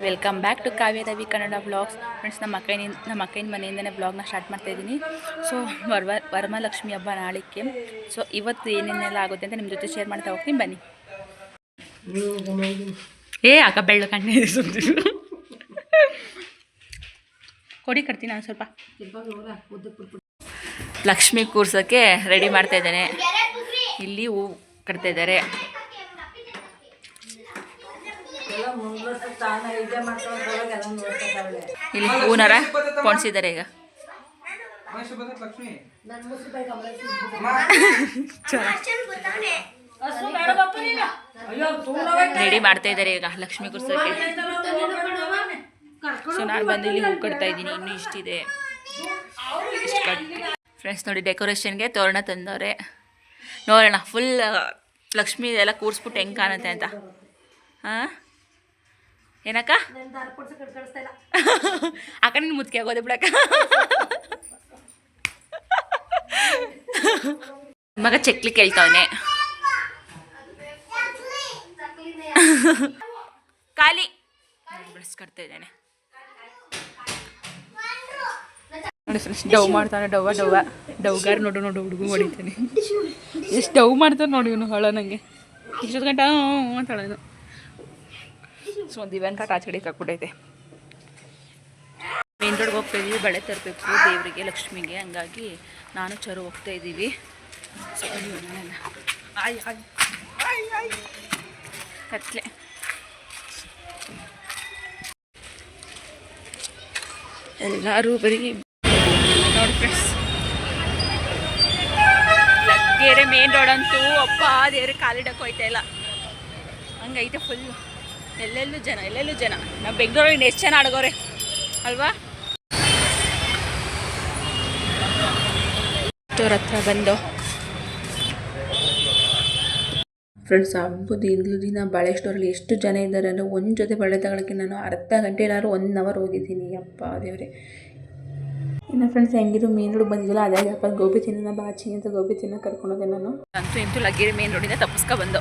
Welcome back to Kavya Ravi Kannada vlogs. Friends, ನಮ್ಮ ಅಕ್ಕನ ಮನೆಯಿಂದನೇ ವ್ಲಾಗ್ನ ಸ್ಟಾರ್ಟ್ ಮಾಡ್ತಾಯಿದ್ದೀನಿ. ಸೊ ವರಮಹಾಲಕ್ಷ್ಮಿ ಹಬ್ಬ ನಾಳಿಕೆ. ಸೊ ಇವತ್ತು ಏನೇನೆಲ್ಲ ಆಗುತ್ತೆ ಅಂತ ನಿಮ್ಮ ಜೊತೆ ಶೇರ್ ಮಾಡ್ತಾ ಹೋಗ್ತೀನಿ, ಬನ್ನಿ. ಅಕ್ಕ ಬೆಳ್ಳು ಕಣ್ಣೆ ಕೊಡಿ ಕಟ್ತೀನಿ ನಾನು ಸ್ವಲ್ಪ. ಲಕ್ಷ್ಮಿ ಕೂರ್ಸೋಕ್ಕೆ ರೆಡಿ ಮಾಡ್ತಾ ಇದ್ದಾನೆ. ಇಲ್ಲಿ ಹೂ ಕಟ್ತಾ ಇದ್ದಾರೆ. ಇಲ್ಲಿ ಹೂನರ ಪೊಣ್ಸಿದ್ದಾರೆ. ಈಗ ರೆಡಿ ಮಾಡ್ತಾ ಇದ್ದಾರೆ ಈಗ ಲಕ್ಷ್ಮಿ ಕೂರ್ಸೋಕ್ಕೆ. ಸೊ ನಾನು ಬಂದು ಇಲ್ಲಿ ಹೂ ಕಟ್ತಾ ಇದ್ದೀನಿ. ಇನ್ನೂ ಇಷ್ಟಿದೆ. ಫ್ರೆಂಡ್ಸ್ ನೋಡಿ, ಡೆಕೋರೇಷನ್ಗೆ ತೋರಣ ತಂದವ್ರೆ. ನೋಡೋಣ ಫುಲ್ ಲಕ್ಷ್ಮಿ ಎಲ್ಲ ಕೂರಿಸ್ಬಿಟ್ಟು ಹೆಂಗೆ ಕಾಣುತ್ತೆ ಅಂತ. ಹಾಂ, ಏನಕ್ಕ ಅಕ್ಕ ನಿನ್ನ ಮುದ್ಕೆ ಆಗೋದೆ ಬಿಡಕ್ಕ. ಮಗ ಚಕ್ಲಿ ಕೇಳ್ತಾವನೆ. ಖಾಲಿ ಬೆಳೆಸ್ಕೊಡ್ತಾ ಇದ್ದಾನೆ ನೋಡಿ ಫ್ರೆಂಡ್ಸ್. ಡವ್ ಮಾಡ್ತಾನೆ. ಡವ್ಗಾರ ನೋಡು ಹುಡುಗು ಹೊಡಿತಾನೆ. ಎಷ್ಟು ಡವ್ ಮಾಡ್ತಾನೆ ನೋಡಿ ಇವನು. ಹೊಳ ನನಗೆ ಇಷ್ಟೊತ್ತು ಗಂಟೆ ಅಂತ ಹೇಳೋದು. ಸೊ ಒಂದು ಇವೆಂಟ್ ಆಚೆ ಕಡೆ ಹಾಕ್ಬಿಟ್ಟೈತೆ. ಮೇನ್ ರೋಡ್ಗೆ ಹೋಗ್ತಾ ಇದ್ದೀವಿ, ಬಳೆ ತರಬೇಕು ದೇವರಿಗೆ, ಲಕ್ಷ್ಮಿಗೆ. ಹಂಗಾಗಿ ನಾನು ಚರು ಹೋಗ್ತಾ ಇದ್ದೀವಿ. ಸೊ ಕತ್ಲೆ ಎಲ್ಲರೂ ಬರೀ ನೋಡಿ ಫ್ರೆಂಡ್ಸ್. ಲಗ್ಗೆರೆ ಮೇನ್ ರೋಡ್ ಅಂತೂ ಅಪ್ಪ ದೇವ್ರಿಗೆ ಕಾಲಿಡಕ್ಕೆ ಹೋಯ್ತಾ ಇಲ್ಲ, ಹಂಗೈತೆ ಫುಲ್ಲು. ಎಲ್ಲೆಲ್ಲೂ ಜನ. ನಾವು ಬೆಂಗಳೂರಲ್ಲಿ ಎಷ್ಟು ಜನ ಆಡಗೋರೆ ಅಲ್ವಾ. ಸ್ಟೋರ್ ಹತ್ರ ಬಂದು ಫ್ರೆಂಡ್ಸ್, ಹಬ್ಬದ ಹಿಂದಿನ ದಿನ ಬಳೆ ಸ್ಟೋರಲ್ಲಿ ಎಷ್ಟು ಜನ ಇದ್ದಾರೆ ಅಂದರೆ ಒಂದು ಜೊತೆ ಬಳೆ ತಗೊಳ್ಳೋಕ್ಕೆ ನಾನು ಅರ್ಧ ಗಂಟೆ ಏನಾದ್ರು 1 ಅವರ್ ಹೋಗಿದ್ದೀನಿ. ಅಪ್ಪ ದೇವ್ರೆ. ಇನ್ನು ಫ್ರೆಂಡ್ಸ್, ಹೆಂಗಿರು ಮೇನ್ ರೋಡ್ ಬಂದಿದ್ದಿಲ್ಲ, ಅದೇ ಅಪ್ಪ ಗೋಬಿ ತಿನ್ನೋಣ ಬಾಚಿ ಅಂತ ಗೋಬಿ ತಿನ್ನೋ ಕರ್ಕೊಂಡೋದೆ ನಾನು. ಇಂತೂ ಲಗ್ಗೆರೆ ಮೇನ್ ರೋಡಿಂದ ತಪ್ಪಿಸ್ಕೊಬಂದು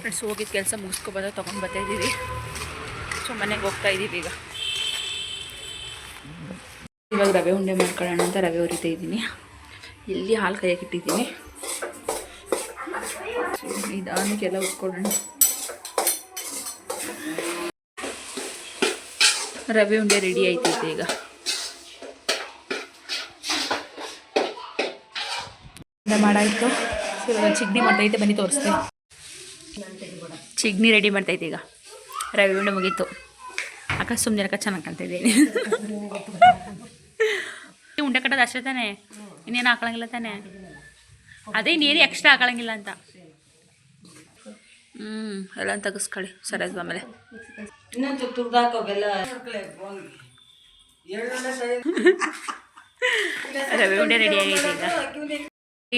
ಫ್ರೆಂಡ್ಸ್. ಹೋಗಿದ್ದು ಕೆಲಸ ಮುಗಿಸ್ಕೊಬಂದು ತೊಗೊಂಡು ಬರ್ತಾಯಿದ್ದೀವಿ. ಸೊ ಮನೆಗೆ ಹೋಗ್ತಾ ಇದ್ದೀವಿ ಇವಾಗ ರವೆ ಉಂಡೆ ಮಾಡ್ಕೊಳ್ಳೋಣ ಅಂತ ರವೆ ಹುರಿತಾ ಇದ್ದೀನಿ. ಇಲ್ಲಿ ಹಾಲು ಕಾಯಕ್ಕೆ ಇಟ್ಟಿದ್ದೀನಿ. ನಿಧಾನಕ್ಕೆಲ್ಲ ಉಟ್ಕೊಳ್ಳೋಣ. ರವೆ ಉಂಡೆ ರೆಡಿ ಆಯ್ತೈತೆ ಈಗ. ಮಾಡಾಯಿತು. ಚಿಗ್ನಿ ಮಾಡ್ತೈತೆ, ಬನ್ನಿ ತೋರಿಸ್ತೀನಿ. ಚಿಗ್ನಿ ರೆಡಿ ಮಾಡ್ತೈತೆ ಈಗ. ರವೆ ಉಂಡೆ ಮುಗೀತು. ಅಕ್ಕ ಸುಮ್ಮನೆ ಅಕ್ಕ ಚೆನ್ನಾಗಿ ಕಾಣ್ತಾ ಇದ್ದೀನಿ. ಉಂಡೆ ಕಟ್ಟೋದು ಅಷ್ಟೇ ತಾನೆ, ಇನ್ನೇನು ಹಾಕೊಳಂಗಿಲ್ಲ ತಾನೆ. ಅದೇ ಇನ್ನೇನು ಎಕ್ಸ್ಟ್ರಾ ಹಾಕೊಳಂಗಿಲ್ಲ ಅಂತ. ಎಲ್ಲ ತೆಗಿಸ್ಕೊಳ್ಳಿ ಸರಿ. ಆಮೇಲೆ ರವೆ ಉಂಡೆ ರೆಡಿ ಆಗೈತೆ ಈಗ.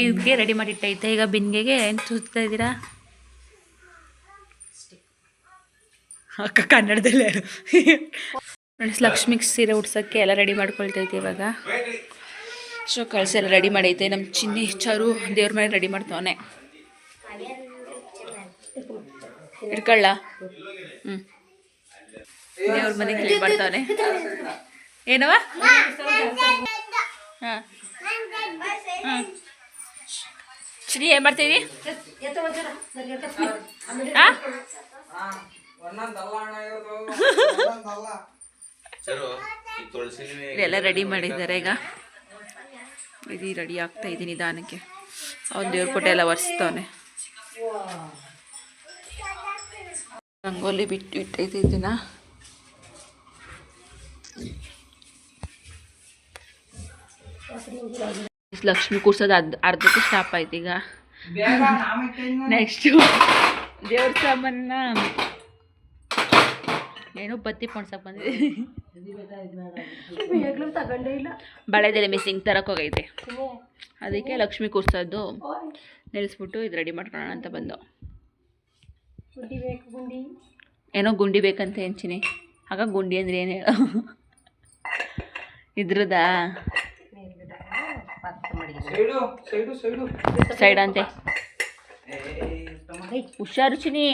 ಇದಕ್ಕೆ ರೆಡಿ ಮಾಡಿ ಇಟ್ಟೈತೆ. ಈಗ ಬಿನ್ಗೆಗೆ ಏನು ಸುತ್ತಾ ಇದ್ದೀರಾ ಅಕ್ಕ ಕನ್ನಡದಲ್ಲೇ. ಫ್ರೆಂಡ್ಸ್, ಲಕ್ಷ್ಮಿಗೆ ಸೀರೆ ಉಡ್ಸೋಕ್ಕೆ ಎಲ್ಲ ರೆಡಿ ಮಾಡ್ಕೊಳ್ತೈತೆ ಇವಾಗ. ಸೊ ಕಳಿಸಿ ಎಲ್ಲ ರೆಡಿ ಮಾಡೈತೆ. ನಮ್ಮ ಚಿನ್ನಿ ಚರು ದೇವ್ರ ಮನೆ ರೆಡಿ ಮಾಡ್ತಾವನೆ. ಇಟ್ಕೊಳ್ಳ. ದೇವ್ರ ಮನೆ ಕ್ಲೀನ್ ಮಾಡ್ತಾವನೆ. ಏನವ? ಹಾಂ ಚಿನ್ನಿ ಏನು ಮಾಡ್ತೀವಿ? ಹಾಂ, ಎಲ್ಲ ರೆಡಿ ಮಾಡಿದ್ದಾರೆ ಈಗ. ಇದು ರೆಡಿ ಆಗ್ತಾ ಇದ್ದೀನಿ ನಿಧಾನಕ್ಕೆ. ಅವ್ನು ದೇವ್ರ ಕೊಟ್ಟೆ ಎಲ್ಲ ಒರೆಸ್ತಾವನೆ. ರಂಗೋಲಿ ಬಿಟ್ಟು ಇಟ್ಟೈತೆ ಇದನ್ನ. ಲಕ್ಷ್ಮಿ ಕೂರ್ಸೋದು ಅರ್ಧಕ್ಕೆ ಸ್ಟಾಪ್ ಆಯ್ತು ಈಗ. ನೆಕ್ಸ್ಟು ದೇವ್ರ ಸಾಮಾನ ಏನೋ ಬತ್ತಿ ಪೊಣ್ಸಕ್ಕೆ ಬಂದಿದೆ. ಬಳೆದೆಲೆ ಮಿಸ್ಸಿಂಗ್ ತರಕ್ಕೆ ಹೋಗೈತೆ. ಅದಕ್ಕೆ ಲಕ್ಷ್ಮಿ ಕೂರ್ಸೋದು ನಿಲ್ಲಿಸ್ಬಿಟ್ಟು ಇದು ರೆಡಿ ಮಾಡ್ಕೊಳ್ಳೋಣ ಅಂತ ಬಂದು. ಏನೋ ಗುಂಡಿ ಬೇಕಂತ ಹೆಂಚಿನಿ. ಆಗ ಗುಂಡಿ ಅಂದರೆ ಏನು ಹೇಳೋ ಇದ್ರದಾ ಸೈಡ್ ಅಂತೆ. ಹುಷಾರು ಚಿನಿ.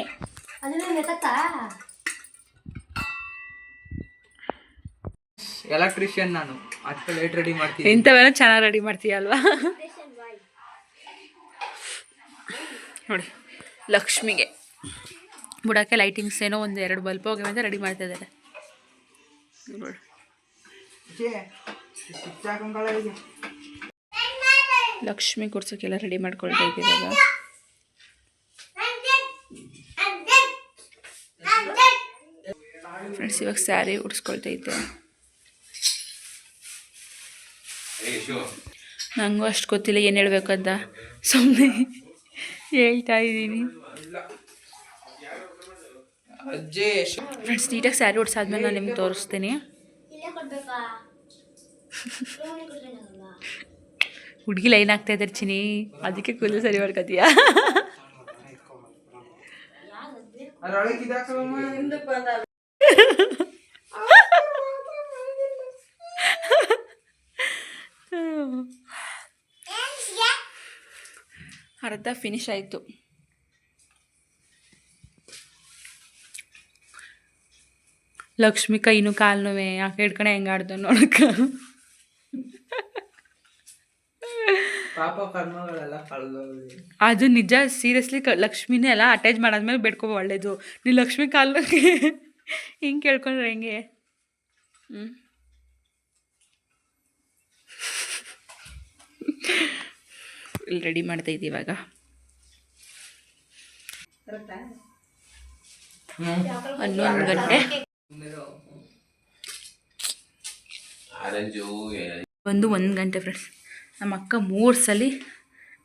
ಎಲೆಕ್ಟ್ರಿಷಿಯನ್ ನಾನು. ಅದಕ್ಕೆ ಲೈಟ್ ರೆಡಿ ಮಾಡ್ತೀನಿ. ಇಂಥವೆಲ್ಲ ಚೆನ್ನಾಗಿ ರೆಡಿ ಮಾಡ್ತೀಯ ಅಲ್ವಾ? ನೋಡಿ ಲಕ್ಷ್ಮಿಗೆ ಬುಡಕ್ಕೆ ಲೈಟಿಂಗ್ಸ್ ಏನೋ ಒಂದು 2 ಬಲ್ಪ್ ಹೋಗಿ ಅಂತ ರೆಡಿ ಮಾಡ್ತಾ ಇದ್ದಾರೆ ನೋಡಿ. ಲಕ್ಷ್ಮಿ ಕೊಡ್ಸೋಕ್ಕೆಲ್ಲ ರೆಡಿ ಮಾಡ್ಕೊಳ್ತಾ ಇದ್ದೀವಾಗ. ಫ್ರೆಂಡ್ಸ್ ಇವಾಗ ಸ್ಯಾರಿ ಉಡಿಸ್ಕೊಳ್ತಾ ಇದ್ದೆ. ನನಗೂ ಅಷ್ಟು ಗೊತ್ತಿಲ್ಲ ಏನು ಹೇಳ್ಬೇಕಂತ, ಸುಮ್ಮನೆ ಹೇಳ್ತಾ ಇದ್ದೀನಿ. ಫ್ರೆಂಡ್ಸ್ ನೀಟಾಗಿ ಸ್ಯಾರಿ ಉಡ್ಸಾದ್ಮೇಲೆ ನಾನು ನಿಮ್ಗೆ ತೋರಿಸ್ತೀನಿ. ಹುಡುಗಿ ಲೈನ್ ಆಗ್ತಾ ಇದ್ದಾರೆ ಚಿನಿ, ಅದಕ್ಕೆ ಕೂದಲು ಸರಿ ಮಾಡ್ಕೊತೀಯ. ಅರ್ಧ ಫಿನಿಶ್ ಆಯಿತು. ಲಕ್ಷ್ಮಿ ಕೈನು ಕಾಲು ನೋವೆ ಯಾಕೆ ಹಿಡ್ಕಣೆ ಹೆಂಗೆ ಆಡ್ದ ನೋಡಕ್ಕ. ಅದು ನಿಜ, ಸೀರಿಯಸ್ಲಿ ಲಕ್ಷ್ಮಿನೇ ಅಲ್ಲ ಅಟ್ಯಾಚ್ ಮಾಡಾದ್ಮೇಲೆ ಬೇಡ್ಕೊ ಒಳ್ಳೇದು. ನೀವು ಲಕ್ಷ್ಮಿ ಕಾಲ್ಗೆ ಹಿಂಗೆ ಕೇಳ್ಕೊಂಡ್ರೆ ಹೆಂಗೆ? ಇಲ್ಲಿ ರೆಡಿ ಮಾಡ್ತಾ ಇದ್ದೀವಿ ಇವಾಗ. 11 ಗಂಟೆ. ಒಂದು 1 ಗಂಟೆ ಫ್ರೆಂಡ್ಸ್. ನಮ್ಮ ಅಕ್ಕ 3 ಸಲ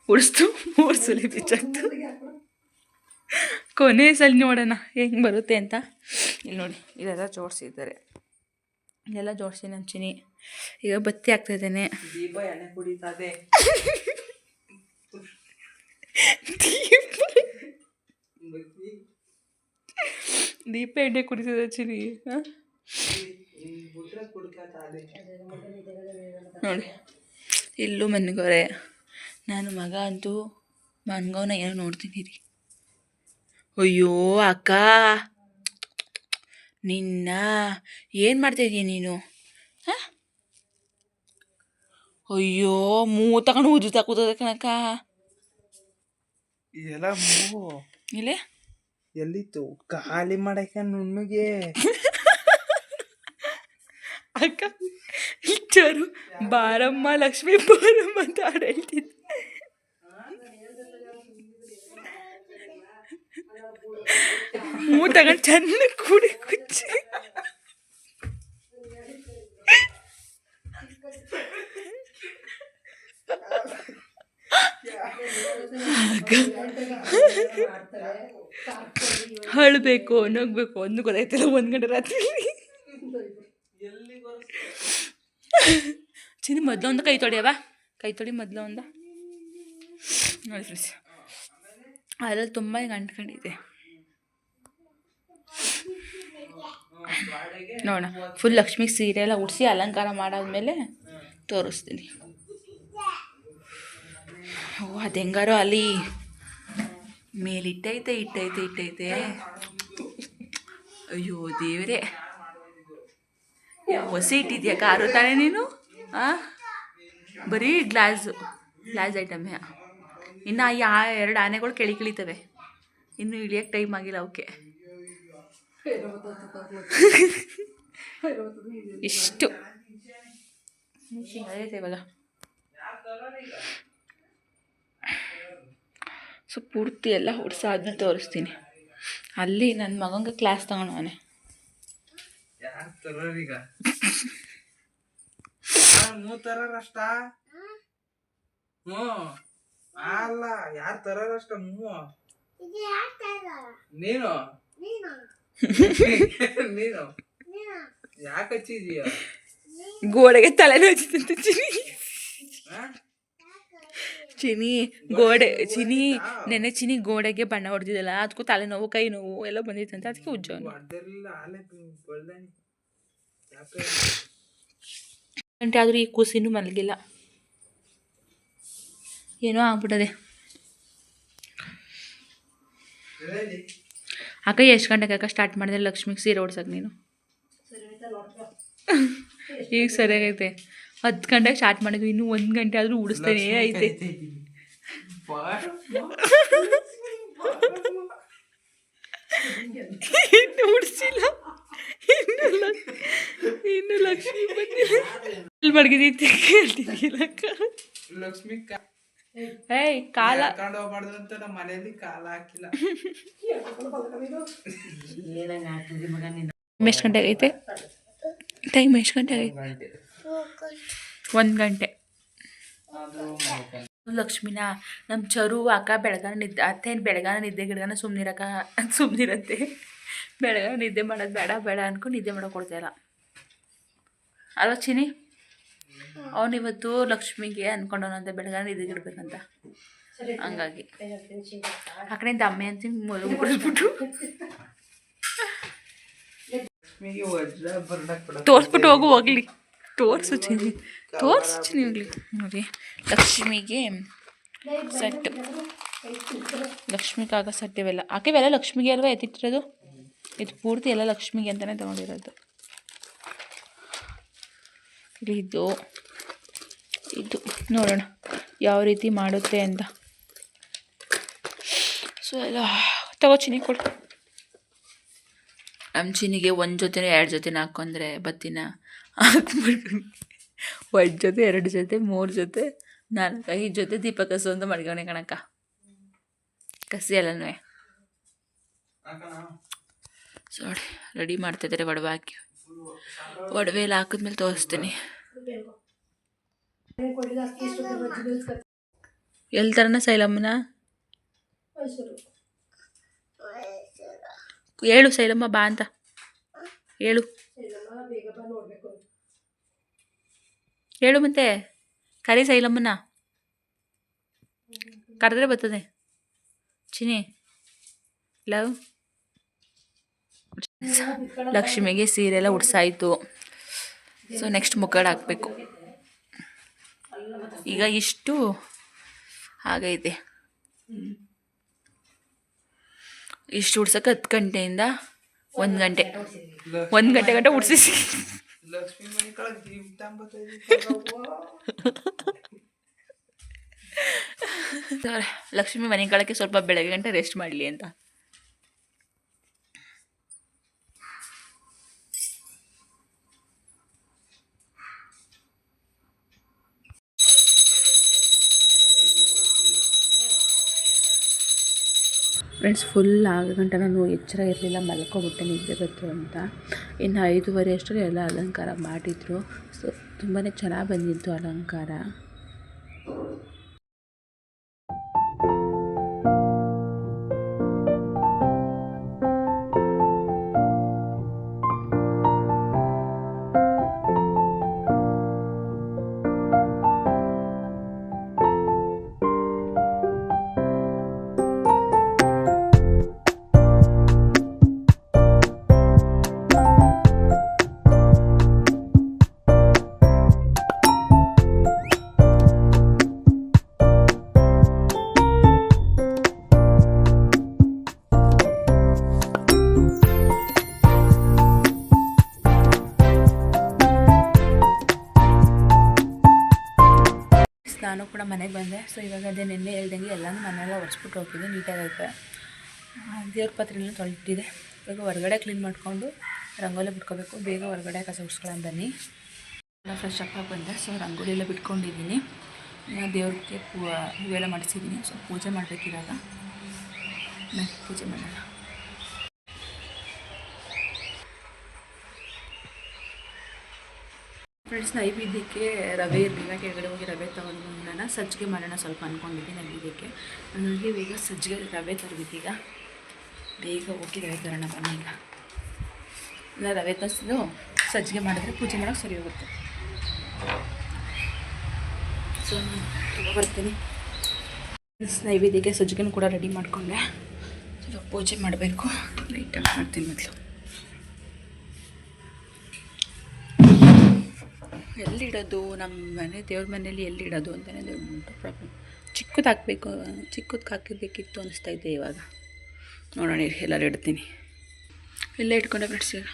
ಉಡಿಸ್ತು, 3 ಸಲ ಬಿಚ್ಚಾಕ್ತು. ಕೊನೆ ಸಲ ನೋಡೋಣ ಹೆಂಗೆ ಬರುತ್ತೆ ಅಂತ. ಇಲ್ಲಿ ನೋಡಿ ಇದೆಲ್ಲ ಜೋಡಿಸಿದ್ದಾರೆ, ಇದೆಲ್ಲ ಜೋಡಿಸಿ ನಮ್ಮ ಚಿನಿ ಈಗ ಬತ್ತಿ ಆಗ್ತಾ ಇದ್ದೇನೆ. ದೀಪ ಎಣ್ಣೆ ಕುಡಿತದೆ ಚಿನಿ. ನೋಡಿ ಇಲ್ಲೂ ಮನ್ಗೋರೆ. ನಾನು ಮಗ ಅಂತೂ ಮನ್ಗವನ ಏನೋ ನೋಡ್ತೀನಿ ರೀ. ಅಯ್ಯೋ ಅಕ್ಕ ನಿನ್ನ ಏನು ಮಾಡ್ತಾಯಿದ್ದೀಯ ನೀನು? ಹಾಂ ಅಯ್ಯೋ ತಗೊಂಡು ಉದುತ್ತಾ ಕೂತದೆ ಕಣಕ್ಕ. ಇದೆಲ್ಲ ಇಲ್ಲೇ ಎಲ್ಲಿತ್ತು ಖಾಲಿ ಮಾಡಕ್ಕೆ ನುಣ್ಣಗೆ. ಅಕ್ಕ ಚರು ಬಾರಮ್ಮ ಲಕ್ಷ್ಮಿ ಬಾರಮ್ಮ ಅಂತ ಹಾಡು ಹೇಳ್ತಿದ್ದೆ. ತಗೊಂಡು ಚೆನ್ನಾಗಿ ಕೂಡಿ ಕುಚ್ಚಿ ಹಳಬೇಕು ನಗ್ಬೇಕು ಒಂದು ಗೊತ್ತಾಯ್ತಿಲ್ಲ. 1 ಗಂಟೆ ರಾತ್ರಿ ಚಿನಿ ಮೊದಲು ಒಂದು ಕೈ ತೊಡಿಯವ, ಕೈ ತೊಡಿ ಮೊದಲು ಒಂದು ನೋಡಿ ಫ್ರೆಂಡ್ಸ್. ಅದ್ರಲ್ಲಿ ತುಂಬ ಈಗ ಅಂಟ್ಕೊಂಡಿದೆ ನೋಡೋಣ. ಫುಲ್ ಲಕ್ಷ್ಮಿಗೆ ಸೀರೆ ಎಲ್ಲ ಉಡಿಸಿ ಅಲಂಕಾರ ಮಾಡಾದ್ಮೇಲೆ ತೋರಿಸ್ತೀನಿ. ಓ ಅದು ಹೆಂಗಾರೋ ಅಲ್ಲಿ ಮೇಲೆ ಇಟ್ಟೈತೆ. ಅಯ್ಯೋ ದೇವರೇ, ಹೊಸ ಇಟ್ಟಿದ್ಯಾ ಕಾರು ತಾನೇ ನೀನು? ಬರೀ ಗ್ಲಾಸ್ ಐಟಮೇ. ಇನ್ನು 2 ಆನೆಗಳು ಕೆಳಿತವೆ, ಇನ್ನು ಇಳಿಯೋಕ್ಕೆ ಟೈಮ್ ಆಗಿಲ್ಲ ಅವಕ್ಕೆ. ಇಷ್ಟು ಆಗೈತೆ ಇವಾಗ. ಸೊ ಪೂರ್ತಿ ಎಲ್ಲ ಹೊಡ್ಸಾದ್ಮೇಲೆ ತೋರಿಸ್ತೀನಿ. ಅಲ್ಲಿ ನನ್ನ ಮಗಂಗೆ ಕ್ಲಾಸ್ ತಗೊಂಡವನೆ. ಅಲ್ಲ ಯಾರು ತರಷ್ಟ ನೀನು ನೀನು ಯಾಕೆ ಹಚ್ಚಿದೀಯ? ಗೋಡೆಗೆ ತಲೆನೋ ಹಚ್ಚಿದಂತೆ ಚಿನಿ ಗೋಡೆಗೆ ಬಣ್ಣ ಹೊಡೆದಿದ್ದಲ್ಲ, ಅದಕ್ಕೂ ತಲೆನೋವು ಕೈ ನೋವು ಎಲ್ಲ ಬಂದಿತ್ತಂತೆ, ಅದಕ್ಕೆ ಉಜ್ಜವನು. ಗಂಟೆ ಆದರೂ ಈ ಕೂಸಿನೂ ಮಲಗಿಲ್ಲ, ಏನೋ ಆಗ್ಬಿಟ್ಟದೆ. ಅಕ್ಕ ಎಷ್ಟು ಗಂಟೆಗೆ ಅಕ್ಕ ಸ್ಟಾರ್ಟ್ ಮಾಡಿದೆ ಲಕ್ಷ್ಮಿಗೆ ಸೀರೆ ಓಡ್ಸಕ್ಕೆ ನೀನು? ಈಗ ಸರಿಯಾಗೈತೆ. 10 ಗಂಟೆಗೆ ಸ್ಟಾರ್ಟ್ ಮಾಡಿದ್ವಿ, ಇನ್ನೂ 1 ಗಂಟೆ ಆದರೂ ಉಡಿಸ್ತಾನೇ ಐತೆ. ಇನ್ನು ಉಡಿಸಿಲ್ಲ, ಇನ್ನು ಲಕ್ಷ್ಮಿ ಬಂದಿಲ್ಲ. ಲಕ್ಷ್ಮಿ ಏಯ್ ಕಾಲ ಕರ್ಕೊಂಡು ಹೋಗ್ಬಾರ್ದು ಅಂತ ನಮ್ಮ ಮನೆಯಲ್ಲಿ ಕಾಲ ಹಾಕಿಲ್ಲ. ಎಷ್ಟು ಗಂಟೆ ಆಗೈತೆ? ಟೈಮ್ ಎಷ್ಟು ಗಂಟೆ ಆಗೈತೆ? 1 ಗಂಟೆ. ಲಕ್ಷ್ಮಿನ ನಮ್ಮ ಚರು ಅಕ್ಕ ಬೆಳಗಾನ ನಿದ್ದೆ, ಅತ್ತೆ ಬೆಳಗಾನ ನಿದ್ದೆ ಗಿಡಗಾನ ಸುಮ್ಮನಿರತ್ತೆ. ಬೆಳಗಾನ ನಿದ್ದೆ ಮಾಡೋದು ಬೇಡ ಬೇಡ ಅನ್ಕೊಂಡು ನಿದ್ದೆ ಮಾಡೋಕೆ ಕೊಡ್ತಾಯಿಲ್ಲ ಅಲ್ವಾ ಚಿನಿ? ಅವನಿವತ್ತು ಲಕ್ಷ್ಮಿಗೆ ಅನ್ಕೊಂಡವನಂತೆ ಬೆಳಗಾನ ನಿದ್ದೆಗೆ ಇಡ್ಬೇಕಂತ. ಹಂಗಾಗಿ ಆ ಕಡೆಯಿಂದ ಅಮ್ಮೆ ಅಂತ ಮುಗಿಸ್ಬಿಟ್ಟು ತೋರಿಸ್ಬಿಟ್ಟು ಹೋಗ್ಲಿ. ತೋರಿಸು ಚಿನಿ ಹೋಗ್ಲಿ. ನೋಡಿ ಲಕ್ಷ್ಮಿಗೆ ಸೆಟ್, ಲಕ್ಷ್ಮಿಗಾಗ ಸೆಟ್ ಇವೆಲ್ಲ ಆಕೆವೆಲ್ಲ ಲಕ್ಷ್ಮಿಗೆ ಅಲ್ವಾ ಎತ್ತಿಟ್ಟಿರೋದು. ಇದು ಪೂರ್ತಿ ಎಲ್ಲ ಲಕ್ಷ್ಮಿಗೆ ಅಂತಲೇ ತೊಗೊಂಡಿರೋದು. ಇದು ನೋಡೋಣ ಯಾವ ರೀತಿ ಮಾಡುತ್ತೆ ಅಂತ. ಸೊ ಎಲ್ಲ ತಗೋ ಚಿನಿ ಕೊಡು. ನಮ್ಮ ಚಿನಿಗೆ 1 ಜೊತೆ 2 ಜೊತೆ ಹಾಕೊಂಡ್ರೆ ಬತ್ತಿನ ಹಾಕ್ಬಿಡ್ತೀನಿ. 1 ಜೊತೆ 2 ಜೊತೆ 3 ಜೊತೆ 4 5 ಜೊತೆ ದೀಪ ಕಸು ಅಂತ ಮಾಡ್ಕೊಂಡೆ ಕಣಕ್ಕ. ಕಸಿ ಎಲ್ಲನೂ ಸೊ ನೋಡಿ ರೆಡಿ ಮಾಡ್ತಾಯಿದ್ದಾರೆ. ಒಡವೆ ಹಾಕಿ, ಒಡವೆ ಎಲ್ಲ ಹಾಕಿದ್ಮೇಲೆ ತೋರಿಸ್ತೀನಿ. ಎಲ್ಲಿ ಥರನ ಸೈಲಮ್ಮನ ಹೇಳು, ಸೈಲಮ್ಮ ಬಾ ಅಂತ ಹೇಳು. ಹೇಳು ಮತ್ತೆ ಕರಿ ಸೈಲಮ್ಮನ, ಕರೆದ್ರೆ ಬರ್ತದೆ. ಚಿನಿ ಲವ್. ಲಕ್ಷ್ಮಿಗೆ ಸೀರೆ ಎಲ್ಲ ಉಡ್ಸಾಯಿತು. ಸೊ ನೆಕ್ಸ್ಟ್ ಮುಕ್ಕಡ ಹಾಕಬೇಕು. ಈಗ ಇಷ್ಟು ಆಗೈತೆ. ಇಷ್ಟು ಉಡ್ಸಕ್ಕೆ 10 ಗಂಟೆಯಿಂದ 1 ಗಂಟೆ, 1 ಗಂಟೆ ಗಂಟೆ ಉಡ್ಸಿಸಿ. ಲಕ್ಷ್ಮಿ ಮನೆ ಕಳಕ್ಕೆ ಸ್ವಲ್ಪ ಬೆಳಗ್ಗೆ ಗಂಟೆ ರೆಸ್ಟ್ ಮಾಡಲಿ ಅಂತ. ಫ್ರೆಂಡ್ಸ್ ಫುಲ್ ಆಗ ಗಂಟೆ ನಾನು ಎಚ್ಚರ ಇರಲಿಲ್ಲ, ಮಲ್ಕೊಬಿಟ್ಟೆ ನಿದ್ದೆ ಬಂತು ಅಂತ. ಇನ್ನು 5:30 ಅಷ್ಟರಲ್ಲಿ ಎಲ್ಲ ಅಲಂಕಾರ ಮಾಡಿದರು. ಸೊ ತುಂಬಾ ಚೆನ್ನಾಗಿ ಬಂದಿತ್ತು ಅಲಂಕಾರ. ನಾನು ಕೂಡ ಮನೆಗೆ ಬಂದೆ. ಸೊ ಇವಾಗ ಅದೇ ನಿನ್ನೆ ಹೇಳ್ದಂಗೆ ಎಲ್ಲನೂ ಮನೆಯೆಲ್ಲ ಒರೆಸ್ಬಿಟ್ಟು ಹೋಗ್ತಿದ್ದೆ, ನೀಟಾಗೈತೆ. ದೇವ್ರ ಪಾತ್ರೆಲ್ಲ ತೊಳಿತಿದೆ. ಇವಾಗ ಹೊರಗಡೆ ಕ್ಲೀನ್ ಮಾಡಿಕೊಂಡು ರಂಗೋಲಿ ಬಿಟ್ಕೋಬೇಕು. ಬೇಗ ಹೊರಗಡೆ ಕಸ ಗುಡಿಸ್ಕೊಳ್ಳೋಣ ಬನ್ನಿ. ಎಲ್ಲ ಫ್ರೆಶ್ ಅಪ್ ಆಗಿ ಬಂದೆ. ಸೊ ರಂಗೋಲಿ ಎಲ್ಲ ಬಿಟ್ಕೊಂಡಿದ್ದೀನಿ. ದೇವ್ರಿಗೆ ಹೂವೆಲ್ಲ ಮಾಡಿಸಿದ್ದೀನಿ. ಸೊ ಪೂಜೆ ಮಾಡಬೇಕಿವಾಗ. ಪೂಜೆ ಮಾಡೋಣ. ಫ್ರೆಂಡ್ಸ್ ನೈವೇದ್ಯಕ್ಕೆ ರವೆ ಇರಲಿಲ್ಲ, ಕೆಳಗಡೆ ಹೋಗಿ ರವೆ ತೊಗೊಂಡು ಬಂದ್ಬಿಡೋಣ. ಸಜ್ಜಿಗೆ ಮಾಡೋಣ ಸ್ವಲ್ಪ ಅಂದ್ಕೊಂಡಿದ್ದೀನಿ ನೈವೇದ್ಯಕ್ಕೆ. ನನಗೆ ಈಗ ಸಜ್ಜಿಗೆ ರವೆ ತರಬೇಕೀಗ. ಬೇಗ ಹೋಗಿ ರವೆ ತರೋಣ ಬನ್ನಿ. ಈಗ ಇಲ್ಲ ರವೆ ತರಿಸಿದ್ದು ಸಜ್ಜಿಗೆ ಮಾಡಿದ್ರೆ ಪೂಜೆ ಮಾಡೋಕ್ಕೆ ಸರಿ ಹೋಗುತ್ತೆ. ಸೊ ನಾನು ಬರ್ತೀನಿ. ನೈವೇದ್ಯಕ್ಕೆ ಸಜ್ಜಿಗೆನೂ ಕೂಡ ರೆಡಿ ಮಾಡಿಕೊಂಡೆ. ಇವಾಗ ಪೂಜೆ ಮಾಡಬೇಕು. ಲೈಟಾಗಿ ಮಾಡ್ತೀನಿ ಮೊದಲು. ಎಲ್ಲಿಡೋದು, ನಮ್ಮ ಮನೆ ದೇವ್ರ ಮನೇಲಿ ಎಲ್ಲಿಡೋದು ಅಂತಲೇ ದೊಡ್ಡ ಪ್ರಾಬ್ಲಮ್. ಚಿಕ್ಕದು ಹಾಕಿರ್ಬೇಕಿತ್ತು ಅನಿಸ್ತಾಯಿದೆ ಇವಾಗ. ನೋಡೋಣ ಎಲ್ಲರೂ ಇಡ್ತೀನಿ. ಎಲ್ಲ ಇಟ್ಕೊಂಡೆ ಫ್ರೆಂಡ್ಸ್. ಈಗ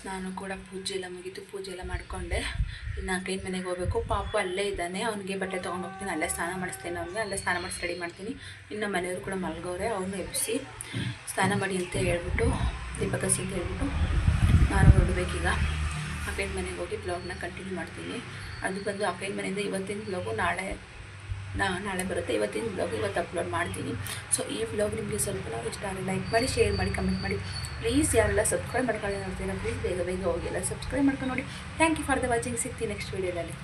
ನಾನು ಕೂಡ ಪೂಜೆ ಎಲ್ಲ ಮುಗೀತು, ಪೂಜೆ ಎಲ್ಲ ಮಾಡಿಕೊಂಡೆ. ಇನ್ನು ಅಕ್ಕನ ಮನೆಗೆ ಹೋಗಬೇಕು. ಪಾಪು ಅಲ್ಲೇ ಇದ್ದಾನೆ, ಅವನಿಗೆ ಬಟ್ಟೆ ತೊಗೊಂಡು ಹೋಗ್ತೀನಿ, ಅಲ್ಲೇ ಸ್ನಾನ ಮಾಡಿಸ್ತೇನೆ, ಅವನಿಗೆ ಅಲ್ಲೇ ಸ್ನಾನ ಮಾಡಿಸಿ ರೆಡಿ ಮಾಡ್ತೀನಿ. ಇನ್ನು ಮನೆಯವರು ಕೂಡ ಮಲ್ಗವ್ರೆ, ಅವ್ರನ್ನ ಎಬ್ಬಿಸಿ ಸ್ನಾನ ಮಾಡಿ ಅಂತ ಹೇಳ್ಬಿಟ್ಟು, ದೀಪ ಕಸಿ ಅಂತ ಹೇಳ್ಬಿಟ್ಟು ನಾನು ಹೊರಡಬೇಕೀಗ. ಅಕ್ಕನ ಮನೆಗೆ ಹೋಗಿ ಬ್ಲಾಗ್ನ ಕಂಟಿನ್ಯೂ ಮಾಡ್ತೀನಿ. ಅದು ಬಂದು ಅಕ್ಕನ ಮನೆಯಿಂದ ಇವತ್ತಿನ ಬ್ಲಾಗು ನಾಳೆ ಬರುತ್ತೆ. ಇವತ್ತಿನ ಬ್ಲಾಗ್ ಇವತ್ತು ಅಪ್ಲೋಡ್ ಮಾಡ್ತೀನಿ. ಸೊ ಈ ಬ್ಲಾಗ್ ನಿಮಗೆ ಸ್ವಲ್ಪ ಇಷ್ಟ ಆದರೆ ಲೈಕ್ ಮಾಡಿ, ಶೇರ್ ಮಾಡಿ, ಕಮೆಂಟ್ ಮಾಡಿ. ಪ್ಲೀಸ್ ಯಾರೆಲ್ಲ ಸಬ್ಸ್ಕ್ರೈಬ್ ಮಾಡ್ಕೊಳ್ಳಿ ನೋಡ್ತೀರಾ, ಪ್ಲೀಸ್ ಬೇಗ ಹೋಗಿ ಎಲ್ಲ ಸಬ್ಸ್ಕ್ರೈಬ್ ಮಾಡ್ಕೊಂಡು ನೋಡಿ. Thank you for the watching. ಸಿಗ್ತೀನಿ ನೆಕ್ಸ್ಟ್ ವೀಡಿಯೋದಲ್ಲಿ.